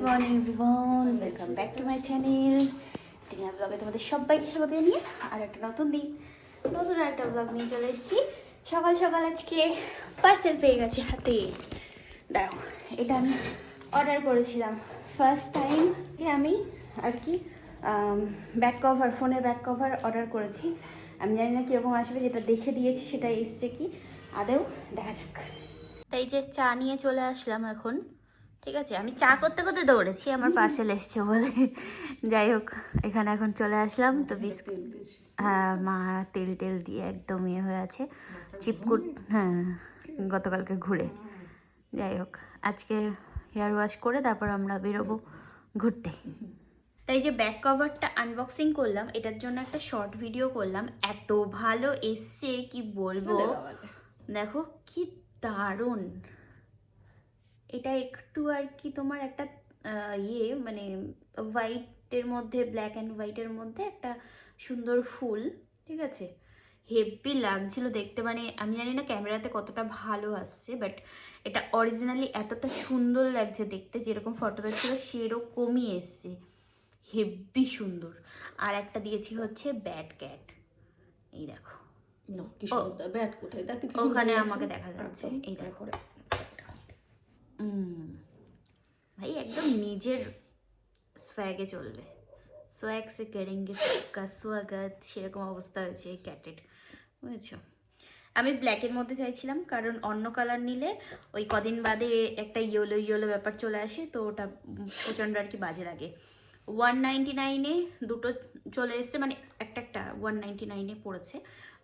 Morning everyone, welcome back to my channel. Tina ব্লগে তোমাদের সবাইকে স্বাগত জানিয়ে আর একটা নতুন দিন নতুন একটা ব্লগ নিয়ে চলে এসেছি। সকাল সকাল আজকে পার্সেল পেয়ে গেছি হাতে। দাঁড়াও, এটা আমি অর্ডার করেছিলাম ফার্স্ট টাইম। আমি আর কি ব্যাক কভার, ফোনের ব্যাক কভার অর্ডার করেছি। আমি জানি না কীরকম আসবে, যেটা দেখে দিয়েছি সেটা এসছে কি আদেও, দেখা যাক। তাই যে চা নিয়ে চলে আসলাম এখন। ঠিক আছে, আমি চা করতে করতে দৌড়েছি, আমার পার্সেল এসছে বলে। যাই হোক, এখানে এখন চলে আসলাম। তো বিস্কুট, হ্যাঁ মা তেল টেল দিয়ে একদম ইয়ে হয়ে আছে, চিপকুট। হ্যাঁ, গতকালকে ঘুরে। যাই হোক, আজকে হেয়ার ওয়াশ করে তারপর আমরা বেরোবো ঘুরতে। তাই যে ব্যাক কভারটা আনবক্সিং করলাম, এটার জন্য একটা শর্ট ভিডিও করলাম। এত ভালো এসছে কি বলবো, দেখো কি দারুণ। এটা একটু আর কি তোমার একটা ইয়ে মানে হোয়াইটের মধ্যে, ব্ল্যাক অ্যান্ড হোয়াইটের মধ্যে একটা সুন্দর ফুল। ঠিক আছে, হেভি লাগছিল দেখতে। মানে আমি জানি না ক্যামেরাতে কতটা ভালো আসছে, বাট এটা অরিজিনালি এতটা সুন্দর লাগছে দেখতে, যেরকম ফটোতে ছিল সেরকমই এসছে, হেভি সুন্দর। আর একটা দিয়েছি হচ্ছে ব্যাড ক্যাট, এই দেখো ওখানে আমাকে দেখা যাচ্ছে, এই দেখো ভাই একদম নিজের সোয়াগে চলবে, সোয়াগ সে করেঙ্গে সবকা স্বাগত, সেরকম অবস্থা হয়েছে এই ক্যাটের, বুঝেছো। আমি ব্ল্যাকের মধ্যে চাইছিলাম, কারণ অন্য কালার নিলে ওই কদিন বাদে একটা ইয়েলো ইয়েলো ব্যাপার চলে আসে, তো ওটা প্রচণ্ড আর কি বাজে লাগে। 199-এ দুটো চলে এসছে, মানে একটা একটা 199-এ পড়েছে।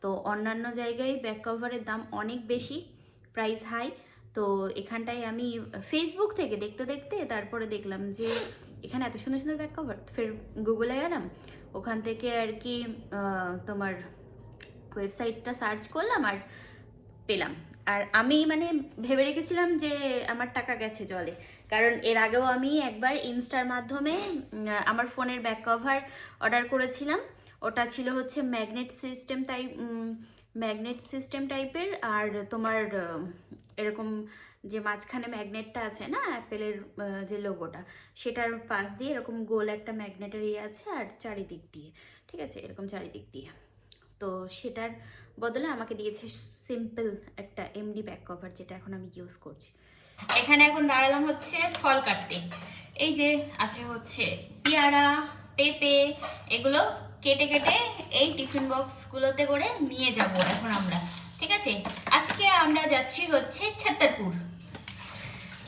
তো অন্যান্য জায়গায় ব্যাক কভারের দাম অনেক বেশি, প্রাইস হাই। তো এখানটায় আমি ফেসবুক থেকে দেখতে দেখতে তারপরে দেখলাম যে এখানে এত সুন্দর সুন্দর ব্যাক কভার। ফের গুগলে গেলাম, ওখান থেকে আর কি তোমার ওয়েবসাইটটা সার্চ করলাম আর পেলাম। আর আমি মানে ভেবে রেখেছিলাম যে আমার টাকা গেছে জলে, কারণ এর আগেও আমি একবার ইনস্টার মাধ্যমে আমার ফোনের ব্যাক কভার অর্ডার করেছিলাম। ওটা ছিল হচ্ছে ম্যাগনেট সিস্টেম টাইপের। আর তোমার এরকম যে মাঝখানে ম্যাগনেটটা আছে না, অ্যাপেলের যে লোগোটা, সেটার পাশ দিয়ে এরকম গোল একটা ম্যাগনেটের ইয়ে আছে, আর চারিদিক দিয়ে, ঠিক আছে, এরকম চারিদিক দিয়ে। তো সেটার বদলে আমাকে দিয়েছে সিম্পল একটা এমডি ব্যাক কভার, যেটা এখন আমি ইউজ করছি। এখানে এখন দাঁড়ালাম হচ্ছে ফল কাটতে। এই যে আছে হচ্ছে পেয়ারা, পেঁপে, এগুলো কেটে কেটে এই টিফিন বক্সগুলোতে করে নিয়ে যাব এখন আমরা। ঠিক আছে, আজকে আমরা যাচ্ছি হচ্ছে ছত্তরপুর।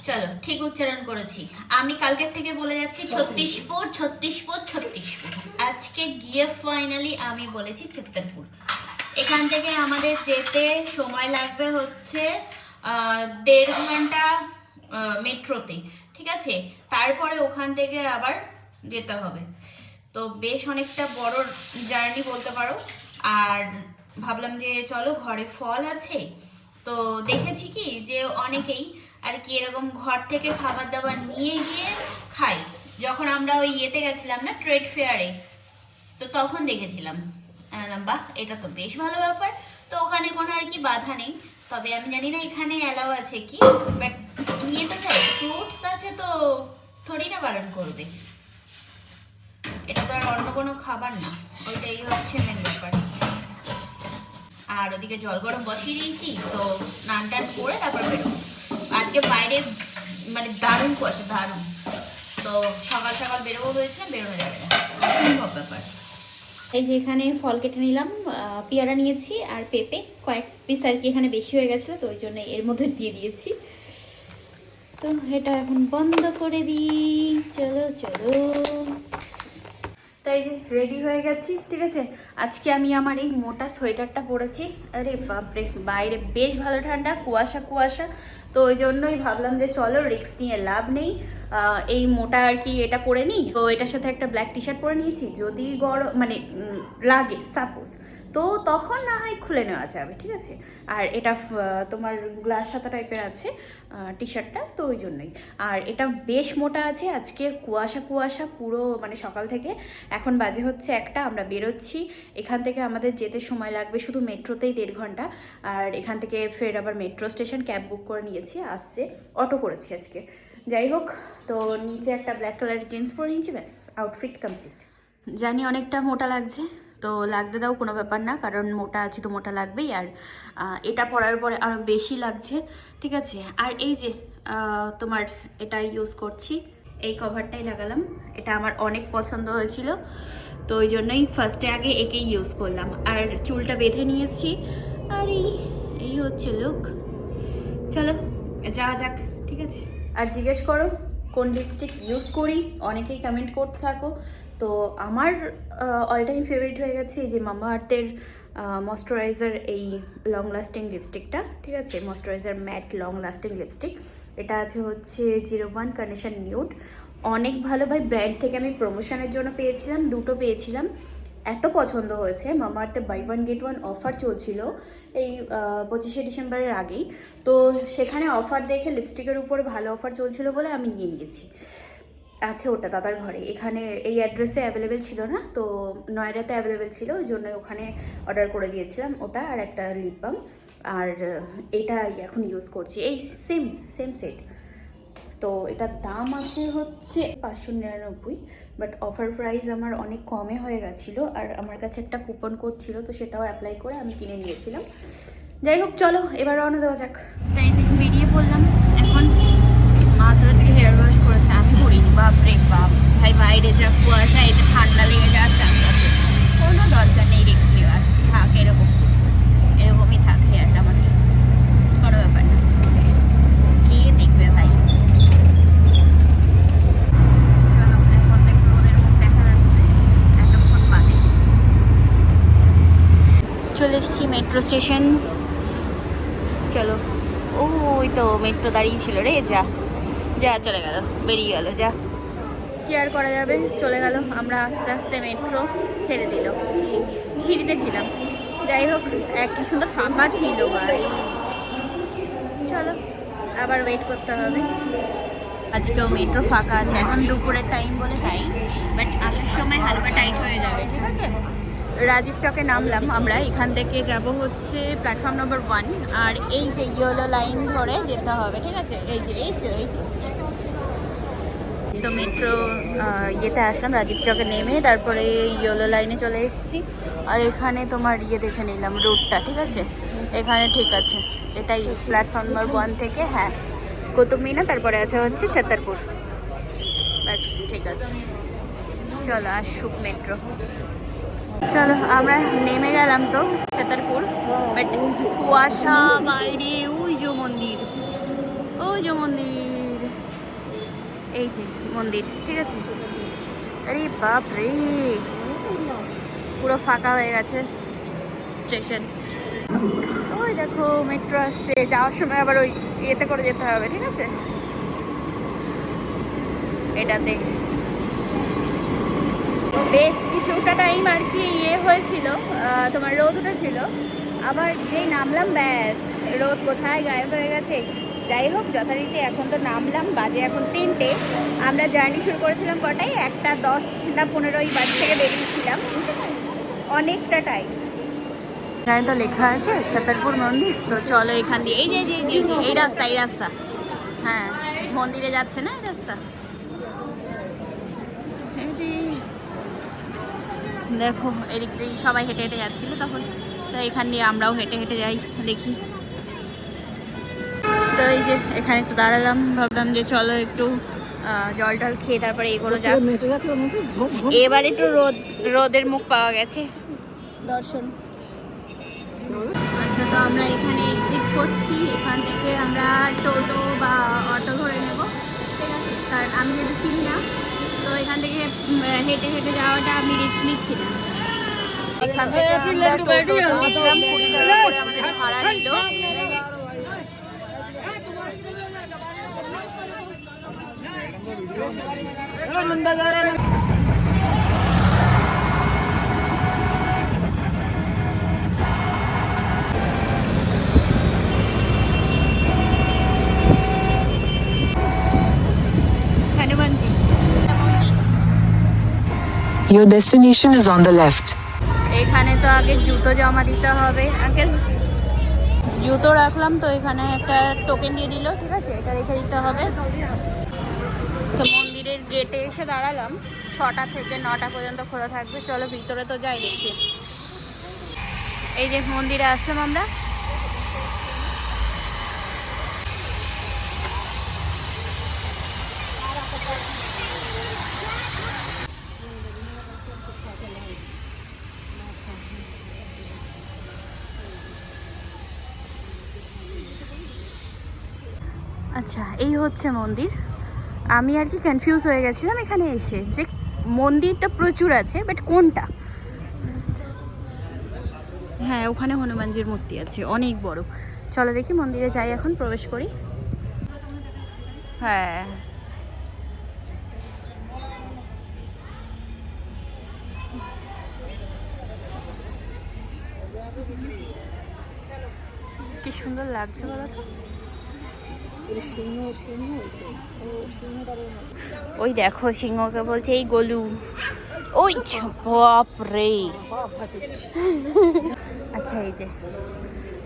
চলো, ঠিক উচ্চারণ করেছি। আমি কালকের থেকে বলে যাচ্ছি ছত্তিশপুর ছত্তিশপুর ছত্তিশপুর, আজকে গিয়ে ফাইনালি আমি বলেছি ছত্তরপুর। এখান থেকে আমাদের যেতে সময় লাগবে হচ্ছে 1.5 ঘন্টা মেট্রোতে। ঠিক আছে, তারপরে ওখান থেকে আবার যেতে হবে। তো বেশ অনেকটা বড় জার্নি বলতে পারো। আর ভাবলাম যে চলো, ঘরে ফল আছে, তো দেখেছি কি যে অনেকেই আর কি এরকম ঘর থেকে খাবার দাবার নিয়ে গিয়ে খাই। যখন আমরা ওই ইয়েতে গেছিলাম না, ট্রেড ফেয়ারে, তো তখন দেখেছিলাম। বাহ, এটা তো বেশ ভালো ব্যাপার। তো ওখানে কোনো আর কি বাধা নেই, তবে আমি জানি না এখানে অ্যালাউ আছে কি, বাট নিয়ে তো চাই, ফ্রুটস আছে তো থোড়ি না বারণ করবে। এটা তো আর অন্য কোনো খাবার না, ওইটাই হচ্ছে মেন ব্যাপার। আর ওদিকে জল গরম বসিয়ে দিয়েছি, তো স্নান টান করে তারপর বেরোবো। আজকে বাইরে মানে দারুণ কুয়াশা, দারুণ। তো সকাল সকাল বেরোবো হয়েছে, বেরোনো যাবে না, সম্ভব ব্যাপার। এই যে এখানে ফল কেটে নিলাম, পেয়ারা নিয়েছি আর পেঁপে কয়েক পিস আর কি, এখানে বেশি হয়ে গেছিলো, তো ওই জন্য এর মধ্যে দিয়ে দিয়েছি। তো এটা এখন বন্ধ করে দিই, চলো চলো। তাই যে রেডি হয়ে গেছি। ঠিক আছে, আজকে আমি আমার এই মোটা সোয়েটারটা পরেছি। আরে বাপরে, বাইরে বেশ ভালো ঠান্ডা, কুয়াশা কুয়াশা। তো ওই জন্যই ভাবলাম যে চলো, রিস্ক নিয়ে লাভ নেই, এই মোটা আর কি এটা পরে নিই। তো এটার সাথে একটা ব্ল্যাক টি শার্ট পরে নিয়েছি, যদি গরম মানে লাগে সাপোজ, তো তখন না হয় খুলে নেওয়া যাবে। ঠিক আছে, আর এটা তোমার গ্লাস হাতা টাইপের আছে টি শার্টটা, তো ওই জন্যই। আর এটা বেশ মোটা আছে, আজকে কুয়াশা কুয়াশা পুরো, মানে সকাল থেকে। এখন বাজে হচ্ছে 1টা, আমরা বেরোচ্ছি। এখান থেকে আমাদের যেতে সময় লাগবে শুধু মেট্রোতেই 1.5 ঘন্টা। আর এখান থেকে ফের আবার মেট্রো স্টেশন ক্যাব বুক করে নিয়েছি, আসছে, অটো করেছি আজকে। যাই হোক, তো নিচে একটা ব্ল্যাক কালার জিন্স পরে নিয়েছি, ব্যাস আউটফিট কমপ্লিট। জানি অনেকটা মোটা লাগছে, তো লাগতে দাও, কোনো ব্যাপার না, কারণ মোটা আছি তো মোটা লাগবেই। আর এটা পরার পরে আরও বেশি লাগছে, ঠিক আছে। আর এই যে তোমার এটা ইউজ করছি, এই কভারটাই লাগালাম, এটা আমার অনেক পছন্দ হয়েছিল, তো ওই জন্যই ফার্স্টে আগে একেই ইউজ করলাম। আর চুলটা বেঁধে নিয়েছি, আর এই হচ্ছে লুক। চলো যাওয়া যাক, ঠিক আছে। আর জিজ্ঞেস করো কোন লিপস্টিক ইউজ করি, অনেকেই কমেন্ট করতে থাকো। তো আমার অল টাইম ফেভারিট হয়ে গেছে এই যে মামা আর্থের ময়শ্চারাইজার, এই লং লাস্টিং লিপস্টিকটা, ঠিক আছে। Moisturiser matte long lasting lipstick, এটা আছে হচ্ছে 01 কন্ডিশন নিউড। অনেক ভালো ভাই, ব্র্যান্ড থেকে আমি প্রমোশনের জন্য পেয়েছিলাম, দুটো পেয়েছিলাম, এত পছন্দ হয়েছে। মামা আর্থে buy one get one offer চলছিল এই 25শে ডিসেম্বরের আগেই, তো সেখানে অফার দেখে লিপস্টিকের উপরে ভালো অফার চলছিল বলে আমি নিয়ে নিয়েছি। আছে ওটা দাদার ঘরে, এখানে এই অ্যাড্রেসে অ্যাভেলেবেল ছিল না, তো নয়ডাতে অ্যাভেলেবেল ছিল, ওই জন্য ওখানে অর্ডার করে দিয়েছিলাম ওটা, আর একটা লিপ বাম। আর এটা এখন ইউজ করছি, এই সেম সেম সেট। তো এটার দাম আছে হচ্ছে 599, বাট অফার প্রাইস আমার অনেক কমে হয়ে গেছিলো, আর আমার কাছে একটা কুপন কোড ছিল, তো সেটাও অ্যাপ্লাই করে আমি কিনে নিয়েছিলাম। যাই হোক, চলো এবার রওনা দেওয়া যাক। তাই যে বেরিয়ে পড়লাম এখন। মা তো আজকে হেয়ার ওয়াশ করেছে, আমি করিনি। বাপরে বাপ ভাই, বাইরে যা কুয়াশা, এতে ঠান্ডা লেগে যাওয়ার চান্স আছে, কোনো দরকার নেই রিস্ক নেওয়ার, থাক এরকমই থাক হেয়ারটা আমার, কোনো ব্যাপার না, কে দেখবে ভাই। চলো এখন দেখো রোদের মুখ দেখা যাচ্ছে এতক্ষণ বাদে। চলে এসছি মেট্রো স্টেশন, চলো। ওই তো মেট্রো দাঁড়িয়ে ছিল রে, যা যা চলে গেল, বেরিয়ে গেল, যা কি আর করা যাবে, চলে গেল। আমরা আস্তে আস্তে মেট্রো ছেড়ে দিল, সিঁড়িতে ছিলাম। যাই হোক, কি সুন্দর ফাঁকা ছিল ভাই। চলো আবার ওয়েট করতে হবে। আজকেও মেট্রো ফাঁকা আছে, এখন দুপুরের টাইম বলে তাই, বাট আসার সময় হালকা টাইট হয়ে যাবে, ঠিক আছে। রাজীব চকে নামলাম আমরা, এখান থেকে যাব হচ্ছে প্ল্যাটফর্ম নম্বর 1, আর এই যে ইয়েলো লাইন ধরে যেতে হবে, ঠিক আছে। এই যে তো মেট্রো ইয়েতে আসলাম, রাজীব চকে নেমে তারপরে ইয়েলো লাইনে চলে এসেছি। আর এখানে তোমার দেখে নিলাম রুটটা, ঠিক আছে, এখানে ঠিক আছে, এটাই প্ল্যাটফর্ম নম্বর 1 থেকে, হ্যাঁ, কুতুব মিনার, তারপরে আছে হচ্ছে ছতরপুর, ব্যাস ঠিক আছে। চলো আসুক মেট্রো, চলো আমরা নেমে গেলাম তো ছতরপুর, বাট কুয়াশা বাইরে, ওই যে মন্দির, এই যে মন্দির, ঠিক আছে। আরে বাপ রে, পুরো ফাঁকা হয়ে গেছে স্টেশন। ওই দেখো মেট্রো আসছে, যাওয়ার সময় আবার ওই ইয়েতে করে যেতে হবে, ঠিক আছে, এটাতে। বেশ কিছুটা টাইম আর কি হয়েছিল, তোমার রোদ উঠেছিল, আবার যেই নামলাম ব্যাস রোদ কোথায় গায়েব হয়ে গেছে। যাই হোক, যথারীতি এখন তো নামলাম, বাজে এখন 3টে। আমরা জার্নি শুরু করেছিলাম কটায়, 1:10 না 15 বাড়ি থেকে বেরিয়েছিলাম, অনেকটা টাইম। এখানে তো লেখা আছে ছতরপুর মন্দির, তো চলো এখান দিয়ে, এই যে এই রাস্তা, হ্যাঁ মন্দিরে যাচ্ছে না এই রাস্তা, দেখো এদিক দিয়ে সবাই হেঁটে হেঁটে যাচ্ছিল তখন, তো এখান দিয়ে আমরাও হেঁটে হেঁটে যাই, দেখি। তো এই যে এখানে একটু দাঁড়ালাম, ভাবলাম যে চলো একটু জল টল খেয়ে তারপরে এগোনো যাক। এবার একটু রোদের মুখ পাওয়া গেছে, দর্শন। আচ্ছা, তো আমরা এখানে এক্সিট করছি, এখান থেকে আমরা টোটো বা অটো ধরে নেব, ঠিক আছে, কারণ আমি যেহেতু চিনি না, তো এখান থেকে হেঁটে হেঁটে যাওয়াটা আমি রিস্ক নিচ্ছি না। এখান থেকে আমরা টোটো নিলাম, 20 টাকা করে আমাদের ভাড়া নিল। Your destination is on the left. এখানে তো আগে জুতো জমা দিতে হবে, আঙ্কেল জুতো রাখলাম, তো এখানে একটা টোকেন দিয়ে দিল, ঠিক আছে, এটা রেখে দিতে হবে। তো মন্দিরের গেটে এসে দাঁড়ালাম, 6টা থেকে 9টা পর্যন্ত খোলা থাকবে। চলো ভিতরে তো যাই দেখি। এই যে মন্দিরে আসলাম আমরা। আচ্ছা, এই হচ্ছে মন্দির। আমি আর কি কনফিউজ হয়ে গেছিলাম এখানে এসে, যে মন্দিরটা প্রচুর আছে বাট কোনটা। হ্যাঁ, ওখানে হনুমানজির মূর্তি আছে অনেক বড়। চলো দেখি মন্দিরে যাই, এখন প্রবেশ করি। হ্যাঁ, কি সুন্দর লাগছে বলো তো। ওই দেখো সিংহকে বলছে এই গলু। ওই বাপ রে। আচ্ছা, এই যে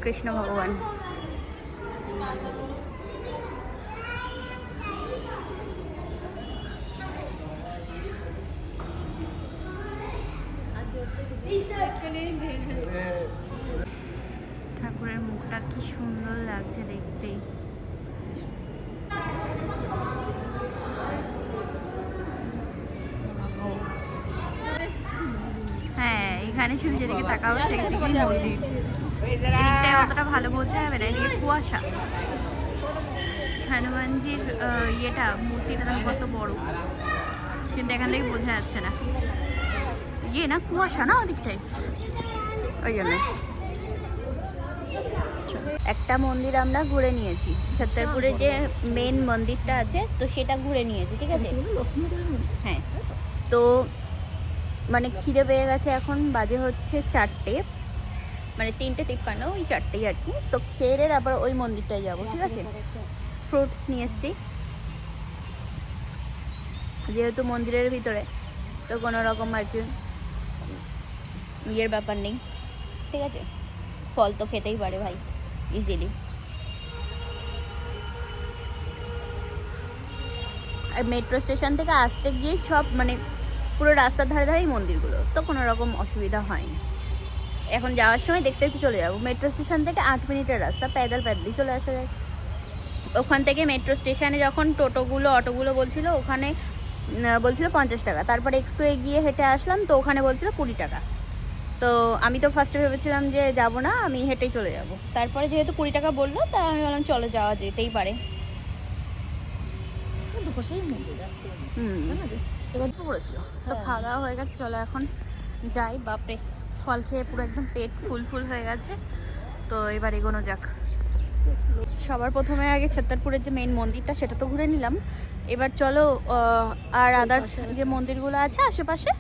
কৃষ্ণ ভগবান। ঠাকুরের মুখটা কি সুন্দর লাগছে দেখতে। হ্যাঁ, এখানে শুধু যেদিকে তাকা হচ্ছে সেদিকে মন্দির। এদিকটা অতটা ভালো বোঝা যাবে না, এদিকে কুয়াশা। হনুমানজির ইয়েটা, মূর্তিটা দেখো কত বড়, কিন্তু এখান থেকে বোঝা যাচ্ছে না। ইয়ে না, কুয়াশা না ওদিকটাই, ওই জন্য। একটা মন্দির আমরা ঘুরে নিয়েছি, ছত্তরপুরে যে মেন মন্দিরটা আছে, তো সেটা ঘুরে নিয়েছি, ঠিক আছে। হ্যাঁ, তো মানে খিদে পেয়ে গেছে, এখন বাজে হচ্ছে 4টে, মানে 3:53, ওই 4টেই আর কি। তো খেয়ে দিয়ে আবার ওই মন্দিরটায় যাবো, ঠিক আছে। ফ্রুটস নিয়ে এসছি, যেহেতু মন্দিরের ভিতরে, তো কোনো রকম আর কি ইয়ের ব্যাপার নেই, ঠিক আছে। ফল তো খেতেই পারে ভাই ইজিলি। আর মেট্রো স্টেশন থেকে আসতে গিয়ে সব মানে পুরো রাস্তার ধারে ধারেই মন্দিরগুলো, তো কোনো রকম অসুবিধা হয়নি। এখন যাওয়ার সময় দেখতে একটু চলে যাবো। মেট্রো স্টেশন থেকে 8 মিনিটের রাস্তা, প্যাদলই চলে আসা যায়। ওখান থেকে মেট্রো স্টেশনে যখন অটোগুলো বলছিল, ওখানে বলছিল 50 টাকা। তারপরে একটু এগিয়ে হেঁটে আসলাম, তো ওখানে বলছিল 20 টাকা। তো আমি তো ফার্স্টে ভেবেছিলাম যে যাব না, আমি হেঁটেই চলে যাব। তারপরে যেহেতু 20 টাকা বললো, তা আমি বললাম চলো, যাওয়া যেতেই পারে। পড়েছিল তো, খাওয়া দাওয়া হয়ে গেছে। চলো এখন যাই। বাপরে, ফল খেয়ে পুরো একদম পেট ফুল হয়ে গেছে। তো এবার এগোনো যাক। সবার প্রথমে আগে ছত্তরপুরের যে মেন মন্দিরটা, সেটা তো ঘুরে নিলাম। এবার চলো আর আদার্স যে মন্দিরগুলো আছে আশেপাশে,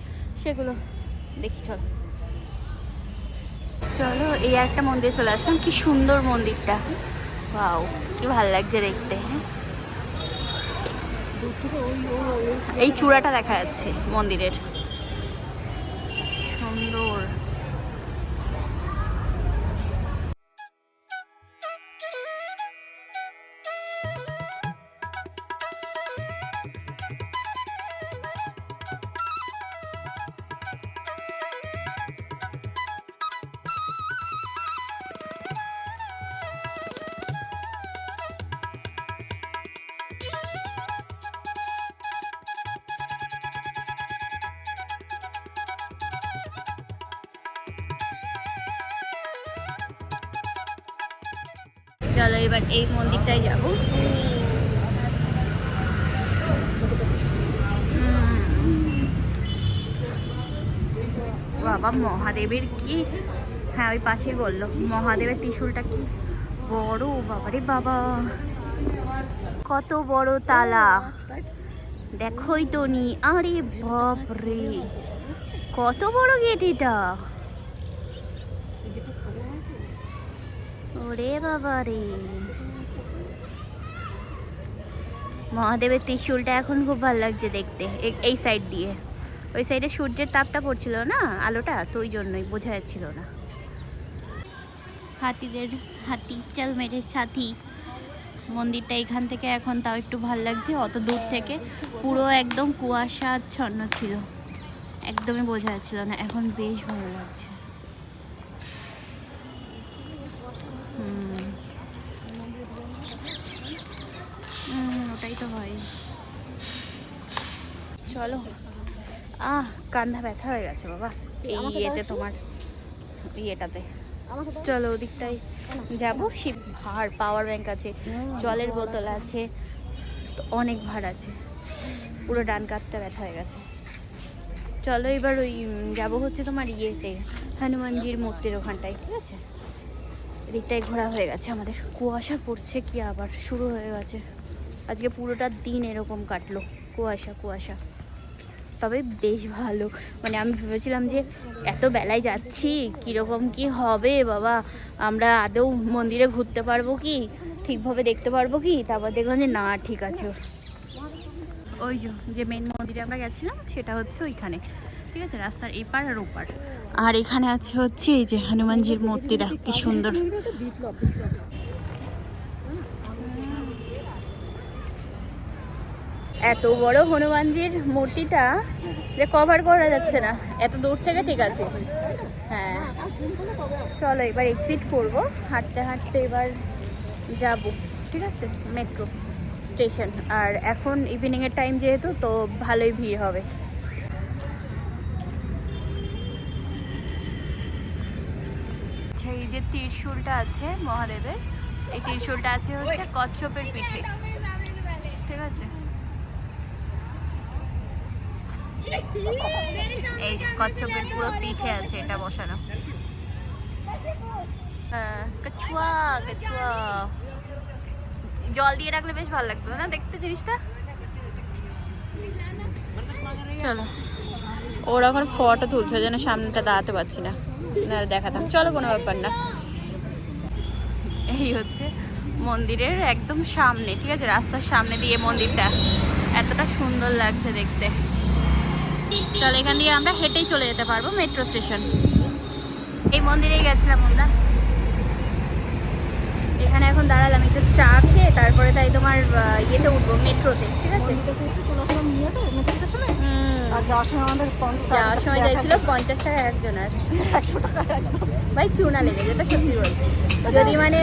সেগুলো দেখি। চলো এই একটা মন্দির চলে আসলাম। কি সুন্দর মন্দিরটা, ওয়াও, কি ভালো লাগছে দেখতে। হ্যাঁ, এই চূড়াটা দেখা যাচ্ছে মন্দিরের, সুন্দর। চলো এবার এই মন্দিরটাই যাব। বাবা, মহাদেবের কি, হ্যাঁ ওই পাশেই বললো, মহাদেবের ত্রিশূলটা কি বড়, বাবারে বাবা, কত বড় তালা, দেখোই তো নি। আরে বাপরে, কত বড় গেট এটা, ওরে বাবা রে। মহাদেবের ত্রিশূলটা এখন খুব ভালো লাগছে দেখতে। এই সাইড দিয়ে, ওই সাইডে সূর্যের তাপটা পড়ছিল না, আলোটা, তো ওই জন্যই বোঝা যাচ্ছিল না। হাতি, চল মেরে সাথী, মন্দিরটা এখান থেকে এখন তাও একটু ভাল লাগছে, অত দূর থেকে পুরো একদম কুয়াশাচ্ছন্ন ছিল, একদমই বোঝা যাচ্ছিল না, এখন বেশ ভালো লাগছে। ওটাই তো হয়। চলো, কান্ধা ব্যথা হয়ে গেছে বাবা এই ইয়েতে, তোমার ইয়েটাতে। চলো ওদিকটাই যাবো। শিব ভার, পাওয়ার ব্যাংক আছে, জলের বোতল আছে, তো অনেক ভার আছে, পুরো ডান কাঁধটা ব্যথা হয়ে গেছে। চলো এবার ওই যাবো হচ্ছে তোমার ইয়েতে, হনুমানজির মূর্তির ওখানটায়, ঠিক আছে? এদিকটাই ঘোরা হয়ে গেছে আমাদের। কুয়াশা পড়ছে কি আবার শুরু হয়ে গেছে, আজকে পুরোটা দিন এরকম কাটলো, কুয়াশা কুয়াশা। তবে বেশ ভালো, মানে আমি ভেবেছিলাম যে এত বেলায় যাচ্ছি কীরকম কি হবে বাবা, আমরা আদৌ মন্দিরে ঘুরতে পারবো কি, ঠিকভাবে দেখতে পারবো কি, তারপর দেখলাম যে না, ঠিক আছে। ওই যে মেন মন্দিরে আমরা গেছিলাম সেটা হচ্ছে ওইখানে, ঠিক আছে, রাস্তার এপার আর ওপার। আর এখানে আছে হচ্ছে এই যে হনুমানজির মূর্তিটা, কি সুন্দর। এত বড় হনুমানজির মূর্তিটা যে কভার করা যাচ্ছে না এত দূর থেকে, ঠিক আছে। হ্যাঁ চলো এবার এক্সিট করবো, হাঁটতে হাঁটতে এবার যাব, ঠিক আছে, মেট্রো স্টেশন। আর এখন ইভিনিংয়ের টাইম যেহেতু, তো ভালোই ভিড় হবে। আচ্ছা, এই যে ত্রিশূলটা আছে মহাদেবের, এই ত্রিশূলটা আছে হচ্ছে কচ্ছপের পিঠে, ঠিক আছে। এই কচ্ছপের পুরো পিঠে আছে এটা বসানো। কছুয়া কছুয়া, জল দিয়ে রাখলে বেশ ভালো লাগতো না দেখতে জিনিসটা। চলো, ওরা এখন ফটো তুলছে, যেন সামনেটা দাঁড়াতে পারছি না, না দেখাতাম। চলো, কোনো ব্যাপার না। এই হচ্ছে মন্দিরের একদম সামনে, ঠিক আছে, রাস্তার সামনে দিয়ে মন্দিরটা, এতটা সুন্দর লাগছে দেখতে। চলো, এখান দিয়ে আমরা হেঁটেই চলে যেতে পারবো মেট্রো স্টেশন। এই মন্দিরেই গেছিলাম আমরা, এখানে এখন দাঁড়ালাম একটু চা খেয়ে, তারপরে তাই তোমার ইয়েতে উঠবো, মেট্রোতে, ঠিক আছে। আর যাওয়ার সময় আমাদের 50 টাকা, যাওয়ার সময় যাইছিল 50 টাকা একজনের, 100 টাকা একদম ভাই চুনা লেগে যেত, সত্যি বলছি। যদি মানে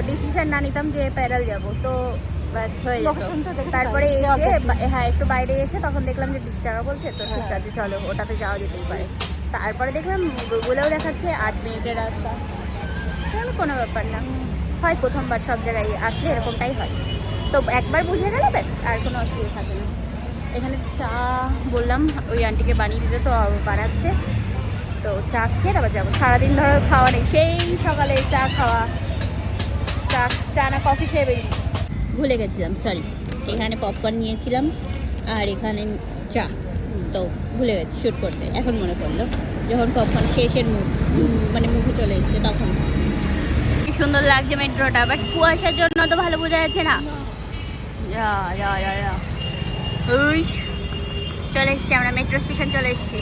ডিসিশন না নিতাম যে প্যারাল যাব, তো ব্যাস হয়ে যেত। তারপরে এসে হ্যাঁ একটু বাইরে এসে তখন দেখলাম যে 20 টাকা বলছে, তো ঠিক আছে চলো ওটাতে যাওয়া যেতেই পারে। তারপরে দেখলাম গুগলেও দেখাচ্ছে 8 মিনিটের রাস্তা, চলো কোনো ব্যাপার না। হয় প্রথমবার সব জায়গায় আসলে এরকমটাই হয়, তো একবার বুঝে গেলে ব্যাস আর কোনো অসুবিধা থাকে না। এখানে চা বললাম ওই আন্টিকে বানিয়ে দিতে, তো বানাচ্ছে, তো চা খেয়ে আবার যাবো। সারাদিন ধরো খাওয়া নেই, সেই সকালে চা খাওয়া, চা না কফি খেয়ে বেরিয়েছি, ভুলে গেছিলাম, সরি। এখানে পপকর্ন নিয়েছিলাম আর এখানে চা, তো ভুলে গেছি শ্যুট করতে, এখন মনে পড়লো যখন পপকর্ন শেষের মানে মুখে চলে এসছে তখন। কি সুন্দর লাগছে মেট্রোটা, বাট কুয়াশার জন্য তো ভালো বোঝা যাচ্ছে না। চলে এসছি আমরা, মেট্রো স্টেশন চলে এসছি,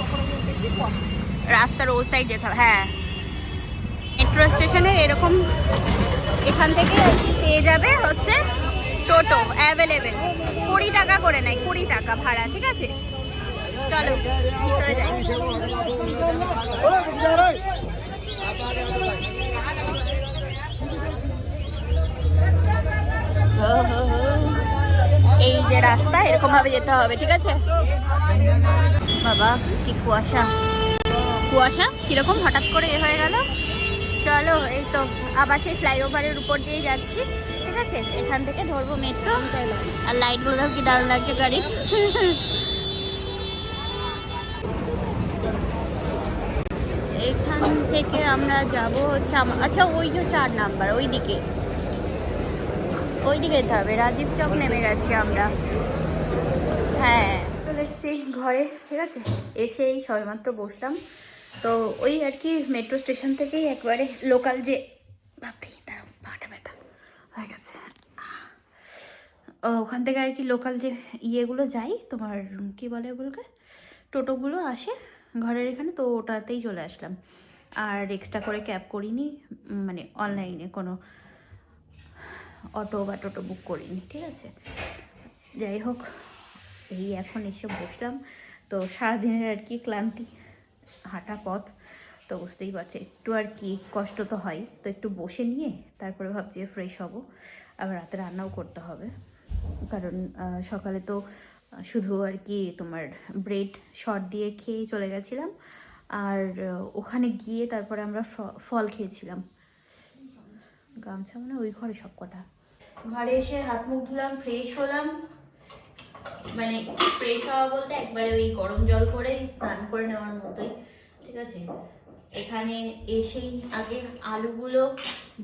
রাস্তার ও সাইড যেতে হবে। হ্যাঁ, মেট্রো স্টেশনে এরকম এখান থেকে পেয়ে যাবে হচ্ছে টোটো অ্যাভেলেবেল, 20 টাকা করে নেয়, 20 টাকা ভাড়া, ঠিক আছে। চলো ভিতরে যাই। এই যে রাস্তা, এরকম ভাবে যেতে হবে, ঠিক আছে। বাবা কি কুয়াশা, কুয়াশা কিরকম হঠাৎ করে এ হয়ে গেল। চলো এই তো আবার সেই ফ্লাইওভারের উপর দিয়ে যাচ্ছি, ঠিক আছে। এখান থেকে ধরবো মেট্রো। আর লাইটগুলো দেখো কি দারুণ লাগছে গাড়ির। এখান থেকে আমরা যাব হচ্ছে আচ্ছা ওই যে 4 নাম্বার, ওই দিকে যেতে হবে। রাজীব চক নেমে গেছি আমরা। হ্যাঁ চলে এসেছি ঘরে, ঠিক আছে। এসেই সবেমাত্র বসলাম, তো ওই আর কি মেট্রো স্টেশন থেকেই একবারে লোকাল যে, বাপরে তার পাটা ব্যথা হয়ে গেছে, ওখান থেকে আর কি লোকাল যে ইয়েগুলো যাই, তোমার কি বলে ওগুলোকে, টোটোগুলো আসে ঘরের এখানে, তো ওটাতেই চলে আসলাম। আর এক্সট্রা করে ক্যাব করিনি, মানে অনলাইনে কোনো অটো বা টোটো বুক করিনি, ঠিক আছে। যাই হোক, এই এখন এসে বসলাম। তো সারাদিনের আর কি ক্লান্তি, হাঁটা পথ, তো বুঝতেই পারছি একটু আর কি কষ্ট তো হয়। তো একটু বসে নিয়ে তারপরে ভাবছি ফ্রেশ হব, আবার রাতে রান্নাও করতে হবে। কারণ সকালে তো শুধু আর কি তোমার ব্রেড শর্ট দিয়ে খেয়ে চলে গেছিলাম, আর ওখানে গিয়ে তারপরে আমরা ফল খেয়েছিলাম। গামছা মানে ওই ঘরে সব কটা। ঘরে এসে হাত মুখ ধুলাম, ফ্রেশ হলাম, মানে ফ্রেশ হওয়া বলতে একবারে ওই গরম জল করে স্নান করে নেওয়ার মতোই, ঠিক আছে। এখানে এসেই আগে আলুগুলো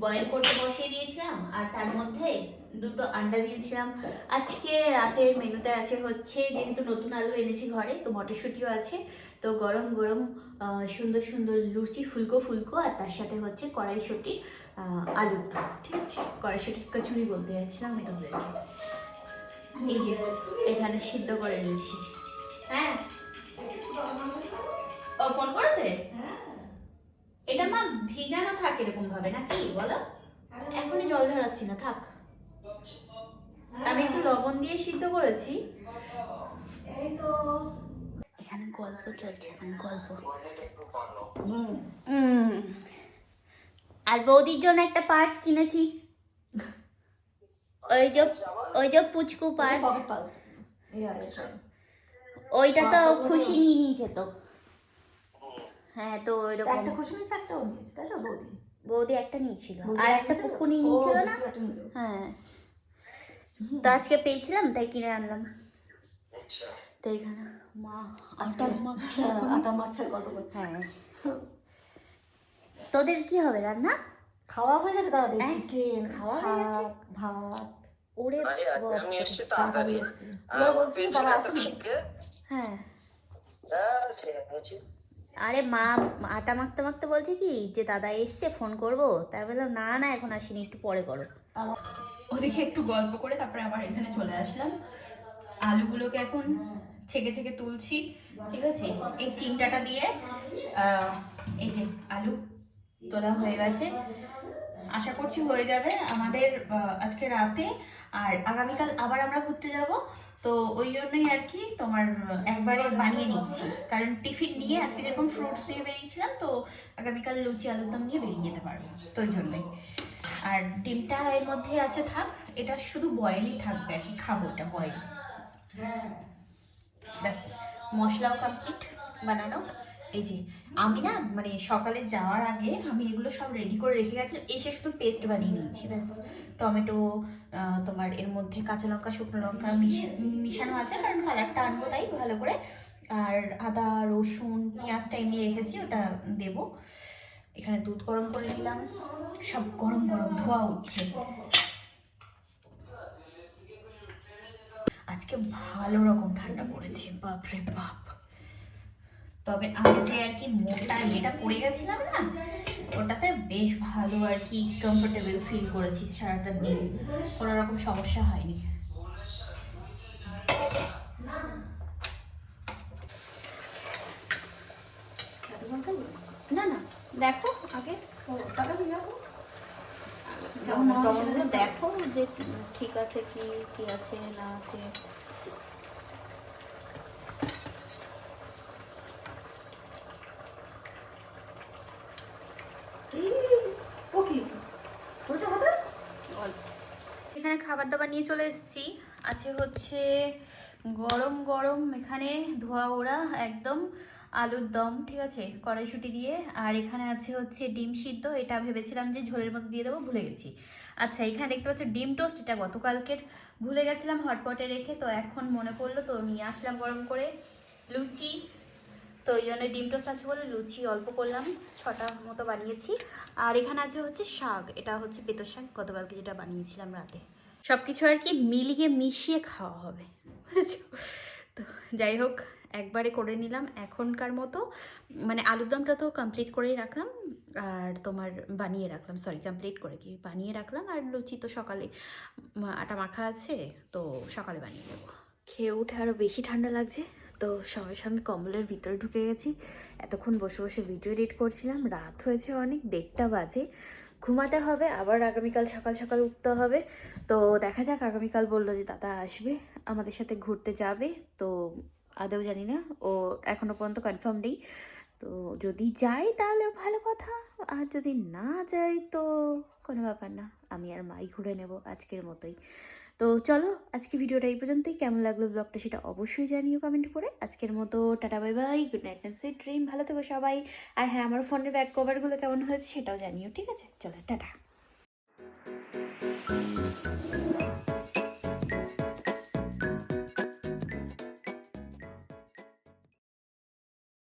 বয়েল করতে বসিয়ে দিয়েছিলাম, আর তার মধ্যে 2টো আন্ডা দিয়েছিলাম। আজকে রাতের মেনুতে আছে হচ্ছে, যেহেতু নতুন আলু এনেছি ঘরে, তো মটরশুঁটিও আছে, তো গরম গরম সুন্দর সুন্দর লুচি, ফুলকো ফুলকো, আর তার সাথে হচ্ছে কড়াইশুঁটি আলুর দম, ঠিক আছে। কড়াইশুঁটির কচুরি বলতে যাচ্ছিলাম আমি তোমাদেরকে। এই যে এখানে সিদ্ধ করে নিয়েছি। হ্যাঁ, ও ফোন করেছে? এটা মা ভিজানো থাকে এরকম ভাবে নাকি বলো? এখনই জল ঝরাচ্ছি না, থাক। আমি একটু লবণ দিয়ে সিদ্ধ করেছি। এখানে গল্প চলছে, এখন গল্প। আর বৌদির জন্য একটা পার্স কিনেছি, ওই যে পুচকু পার্স, ওইটা তো খুশি নিয়ে নিয়েছে তো। হ্যাঁ, তো ওইরকম একটা খুশি নিয়েছে, একটাও নিয়েছে, তাই তো বৌদি? বৌদি একটা নিয়েছিল, আর একটা পুকু নিয়ে নিয়েছিল না? হ্যাঁ, তো আজকে পেয়েছিলাম তাই কিনে আনলাম। তো এখানে মা আটা মাছের গল্প করছে। হ্যাঁ, তোদের কি হবে রান্না? খাওয়া হয়ে গেছে দাদা, হ্যাঁ, চিকেন, খাওয়া হয়ে গেছে? শাক, ভাত। ওরে আমি এসছি তাড়াতাড়ি তাড়াতাড়ি। এসছি। তুই বলছিস তারা আসেনি? হ্যাঁ, বলছি আরে মা আটা মাখতে মাখতে বলছে কি যে দাদা এসছে, ফোন করবো, তাই বললাম না না এখন আসিনি, একটু পরে করো। ওদিকে একটু গল্প করে তারপরে আবার এখানে চলে আসলাম। আলুগুলোকে এখন ছেঁকে ছেঁকে তুলছি, ঠিক আছে। এই চিমটাটা দিয়ে এই যে আলু তোলা হয়ে গেছে, আশা করছি হয়ে যাবে আমাদের আজকে রাতে। আর আগামীকাল আবার আমরা ঘুরতে যাব, তো ওই জন্যই আর কি তোমার একবারে বানিয়ে নিচ্ছি, কারণ টিফিন নিয়ে আজকে যেরকম ফ্রুটস নিয়ে বেরিয়েছিলাম, তো আগামীকাল লুচি আলুর দম নিয়ে বেরিয়ে যেতে পারবো, তো ওই জন্যই। আর ডিমটা এর মধ্যে আছে, থাক, এটা শুধু বয়েলই থাকবে আর কি, খাবো এটা বয়েল। ব্যাস, মশলাও কমপ্লিট বানানো। এই যে আমি না মানে সকালে যাওয়ার আগে আমি এগুলো সব রেডি করে রেখে গেছিলাম, এসে শুধু পেস্ট বানিয়ে নিয়েছি ব্যাস। টমেটো, তোমার এর মধ্যে কাঁচা লঙ্কা, শুকনো লঙ্কা মিশানো আছে, কারণ কালারটা আনবো তাই ভালো করে। আর আদা, রসুন, পেঁয়াজটা এমনি রেখেছি, ওটা দেবো। এখানে দুধ গরম করে নিলাম, সব গরম গরম ধোয়া উঠছে। আজকে ভালো রকম ঠান্ডা পড়েছে, বাপরে বাপ। তবে আমি যে আর কি মোটা ইয়েটা পরে গেছিলাম না, ওটাতে বেশ ভালো আর কি কমফোর্টেবল ফিল করেছি সারাটা দিন, কোনো রকম সমস্যা হয়নি। না না, দেখো আগে দেখো যে ঠিক আছে কি কি আছে না আছে। এখানে খাবার দাবার নিয়ে চলে এসেছি, আছে হচ্ছে গরম গরম এখানে ধোয়া ওড়া একদম আলুর দম, ঠিক আছে, কড়াইশুঁটি দিয়ে। আর এখানে আছে হচ্ছে ডিম সিদ্ধ, এটা ভেবেছিলাম যে ঝোলের মধ্যে দিয়ে দেবো, ভুলে গেছি। আচ্ছা, এখানে দেখতে পাচ্ছ ডিম টোস্ট, এটা গতকালকের ভুলে গেছিলাম হটপটে রেখে, তো এখন মনে পড়লো তো নিয়ে আসলাম গরম করে। লুচি, তো ওই জন্য ডিম টোস্ট আছে বলে লুচি অল্প করলাম, 6টা মতো বানিয়েছি। আর এখানে আছে হচ্ছে শাক, এটা হচ্ছে বেতর শাক, গতকালকে যেটা বানিয়েছিলাম রাতে। সব কিছু আর কি মিলিয়ে মিশিয়ে খাওয়া হবে, বুঝেছো? তো যাই হোক, একবারে করে নিলাম এখনকার মতো। মানে আলুর দমটা তো কমপ্লিট করেই রাখলাম, আর তোমার বানিয়ে রাখলাম, সরি কমপ্লিট করে কি বানিয়ে রাখলাম। আর লুচি তো সকালে আটা মাখা আছে, তো সকালে বানিয়ে নেবো। খেয়ে উঠে আরও বেশি ঠান্ডা লাগছে, তো সঙ্গে সঙ্গে কম্বলের ভিতরে ঢুকে গেছি। এতক্ষণ বসে বসে ভিডিও এডিট করছিলাম, রাত হয়েছে অনেক, 1:30 বাজে। ঘুমাতে হবে, আবার আগামীকাল সকাল সকাল উঠতে হবে। তো দেখা যাক, আগামীকাল বললো যে দাদা আসবে আমাদের সাথে ঘুরতে যাবে। তো আদৌ জানি না, ও এখনও পর্যন্ত কনফার্ম নেই। তো যদি যাই তাহলে ভালো কথা, আর যদি না যাই তো কোনো ব্যাপার না, আমি আর মাই ঘুরে নেব আজকের মতোই। তো চলো, আজকে ভিডিওটা এই পর্যন্তই। কেমন লাগলো ব্লগটা সেটা অবশ্যই জানিও কমেন্ট করে। আজকের মতো tata bye bye, good night and sweet dream, ভালো থেকো সবাই। আর হ্যাঁ, আমার ফোনের ব্যাক কভারগুলো কেমন হয়েছে সেটাও জানিও, ঠিক আছে? চলো টাটা।